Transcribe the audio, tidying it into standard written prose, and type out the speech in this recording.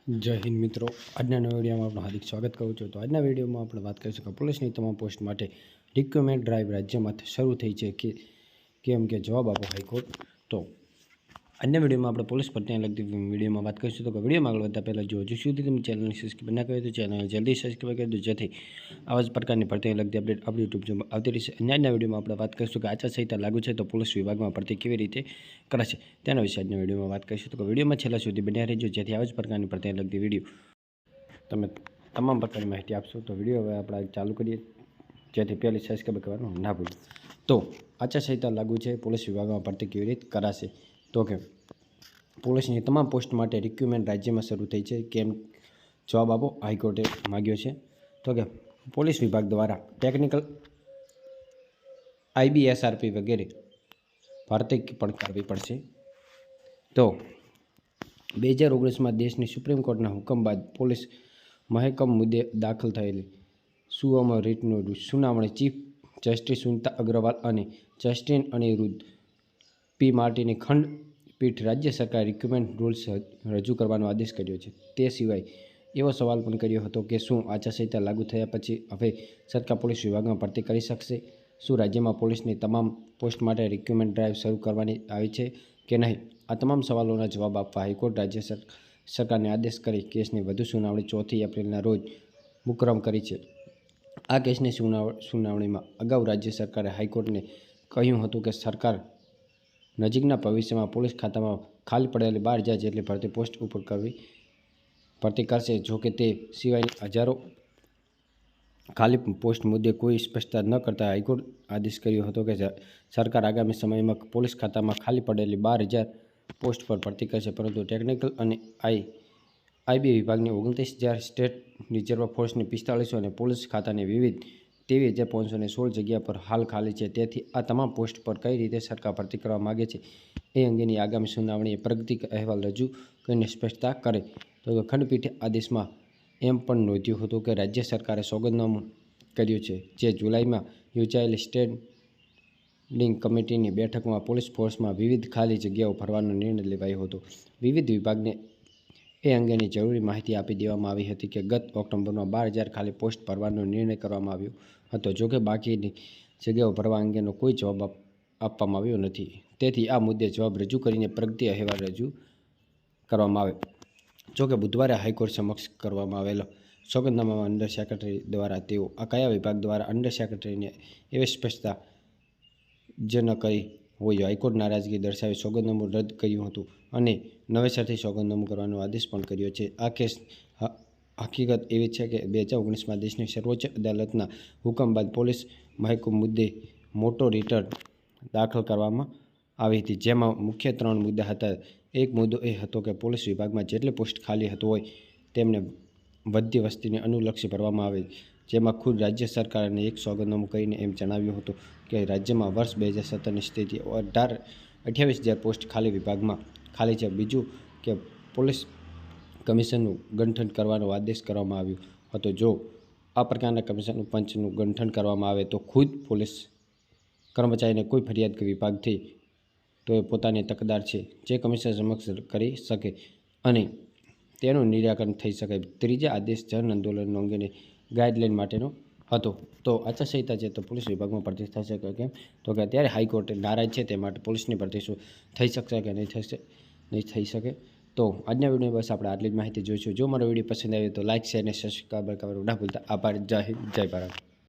जय हिंद मित्रों, आज वीडियो में आपका हार्दिक स्वागत करूँ छूँ। तो आज वीडियो में આપણે વાત કરીશું કે પોલીસની તમામ પોસ્ટ માટે રિક્રુટમેન્ટ ડ્રાઈવ રાજ્યમાં શરૂ થઈ છે કે કેમ કે જવાબ આપો હાઈકોર્ટ। તો આજના વિડીયોમાં આપણે પોલીસ ભરતીને લગતી વિડીયોમાં વાત કરીશું। તો વિડીયોમાં આગળ વધતા પહેલાં જો હજુ સુધી તમે ચેનલને સબસ્ક્રાઈબ ના કરી તો ચેનલ જલ્દી સબસ્ક્રાઈબ કરી દો, જેથી આવા જ પ્રકારની ભરતીને લગતી અપડેટ આપણી યુટ્યુબ ચેનલ આવતી રહેશે। આજના વિડીયોમાં આપણે વાત કરીશું કે આચારસંહિતા લાગુ છે તો પોલીસ વિભાગમાં ભરતી કેવી રીતે કરાશે તેના વિશે આજના વિડીયોમાં વાત કરીશું। તો વિડીયોમાં છેલ્લા સુધી બન્યા રહેજો, જેથી આવા જ પ્રકારની ભરતીને લગતી વિડીયો તમે તમામ પ્રકારની માહિતી આપશો। તો વિડીયો હવે આપણે ચાલુ કરીએ, જેથી પહેલી સબસ્ક્રાઈબ કરવાનું ના ભૂલો। તો આચારસંહિતા લાગુ છે, પોલીસ વિભાગમાં ભરતી કેવી રીતે કરાશે? તો કે પોલીસની તમામ પોસ્ટ માટે રિક્રુટમેન્ટ રાજ્યમાં શરૂ થઈ છે, કેમ જવાબ આપો હાઈકોર્ટે માગ્યો છે। તો કે પોલીસ વિભાગ દ્વારા ટેકનિકલ IBSRP વગેરે ભરતી પણ કરવી પડશે। તો 2019માં દેશની સુપ્રીમ કોર્ટના હુકમ બાદ પોલીસ મહેકમ મુદ્દે દાખલ થયેલી સુઓમો રીટની સુનાવણી ચીફ જસ્ટિસ સુનીતા અગ્રવાલ અને જસ્ટિસ અનિરુદ્ધ પી માર્ટીની ખંડપીઠે રાજ્ય સરકારે રિક્રુટમેન્ટ રૂલ્સ રજૂ કરવાનો આદેશ કર્યો છે। તે સિવાય એવો સવાલ પણ કર્યો હતો કે શું આચારસંહિતા લાગુ થયા પછી હવે સરકાર પોલીસ વિભાગમાં ભરતી કરી શકશે? શું રાજ્યમાં પોલીસની તમામ પોસ્ટ માટે રિક્રુટમેન્ટ ડ્રાઈવ શરૂ કરવાની આવી છે કે નહીં? આ તમામ સવાલોના જવાબ આપવા હાઈકોર્ટ રાજ્ય સરકારને આદેશ કરી કેસની વધુ સુનાવણી 4 એપ્રિલના રોજ મુકરમ કરી છે। આ કેસની સુનાવણીમાં અગાઉ રાજ્ય સરકારે હાઈકોર્ટને કહ્યું હતું કે સરકાર નજીકના ભવિષ્યમાં પોલીસ ખાતામાં ખાલી પડેલી 12,000 જેટલી ભરતી પોસ્ટ ઉપર ભરતી કરશે। જો કે તે સિવાયની હજારો ખાલી પોસ્ટ મુદ્દે કોઈ સ્પષ્ટતા ન કરતા હાઈકોર્ટે આદેશ કર્યો હતો કે સરકાર આગામી સમયમાં પોલીસ ખાતામાં ખાલી પડેલી 12,000 પોસ્ટ પર ભરતી કરશે, પરંતુ ટેકનિકલ અને IB વિભાગની 29,000, સ્ટેટ રિઝર્વ ફોર્સની 4500 અને પોલીસ ખાતાની વિવિધ 23,516 જગ્યા પર હાલ ખાલી છે। તેથી આ તમામ પોસ્ટ પર કઈ રીતે સરકાર ભરતી કરવા માગે છે એ અંગેની આગામી સુનાવણીએ પ્રગતિ અહેવાલ રજૂ કરીને સ્પષ્ટતા કરે। તો ખંડપીઠે આદેશમાં એમ પણ નોંધ્યું હતું કે રાજ્ય સરકારે સોગંદનામું કર્યું છે, જે જુલાઈમાં યોજાયેલી સ્ટેન્ડિંગ કમિટીની બેઠકમાં પોલીસ ફોર્સમાં વિવિધ ખાલી જગ્યાઓ ભરવાનો નિર્ણય લેવાયો હતો। વિવિધ વિભાગને એ અંગેની જરૂરી માહિતી આપી દેવામાં આવી હતી કે ગત ઓક્ટોબરમાં 12,000 ખાલી પોસ્ટ ભરવાનો નિર્ણય કરવામાં આવ્યો હતો। જોકે બાકીની જગ્યાઓ ભરવા અંગેનો કોઈ જવાબ આપવામાં આવ્યો નથી। તેથી આ મુદ્દે જવાબ રજૂ કરીને પ્રગતિ અહેવાલ રજૂ કરવામાં આવે। જોકે બુધવારે હાઈકોર્ટ સમક્ષ કરવામાં આવેલા સોગંદનામામાં અંડર સેક્રેટરી દ્વારા તેઓ આ કયા વિભાગ દ્વારા અંડર સેક્રેટરીને એવી સ્પષ્ટતા જ ન કરી હોય, હાઈકોર્ટ નારાજગી દર્શાવી સોગંદનામું રદ કર્યું હતું અને નવેસરથી સોગંદનામું કરવાનો આદેશ પણ કર્યો છે। આ કેસ હકીકત એવી છે કે 2019માં દેશની સર્વોચ્ચ અદાલતના હુકમ બાદ પોલીસ મહેકમ મુદ્દે મોટો રિટ દાખલ કરવામાં આવી હતી, જેમાં મુખ્ય 3 મુદ્દા હતા। એક મુદ્દો એ હતો કે પોલીસ વિભાગમાં જેટલી પોસ્ટ ખાલી હોય તેમને વધતી વસ્તીને અનુલક્ષી ભરવામાં આવે, જેમાં ખુદ રાજ્ય સરકારે એક સોગંદનામું કરીને એમ જણાવ્યું હતું કે રાજ્યમાં વર્ષ 2017ની સ્થિતિ 28,000 પોસ્ટ ખાલી વિભાગમાં ખાલી છે। બીજું કે પોલીસ કમિશનનું ગઠન કરવાનો આદેશ કરવામાં આવ્યો હતો। જો આ પ્રકારના કમિશન પંચનું ગઠન કરવામાં આવે તો ખુદ પોલીસ કર્મચારીને કોઈ ફરિયાદ વિભાગથી તો એ પોતાની તકરાર છે જે કમિશનર સમક્ષ કરી શકે અને તેનું નિરાકરણ થઈ શકે। ત્રીજા આદેશ જન આંદોલન અંગેની ગાઈડલાઈન માટેનો હતો। તો આચારસંહિતા છે તો પોલીસ વિભાગમાં ભરતી થશે કે કેમ? તો કે અત્યારે હાઈકોર્ટે નારાજ છે તે માટે પોલીસની ભરતી શું થઈ શકશે કે નહીં થઈ શકે। તો આજના વિડીયો બસ આપણે આટલી જ માહિતી જોઈશું। જો મારો વિડીયો પસંદ આવ્યો તો લાઇક, શેર અને સબસ્ક્રાઈબ કરવાનું ના ભૂલતા। આભાર, જય હિન્દ, જય ભારત।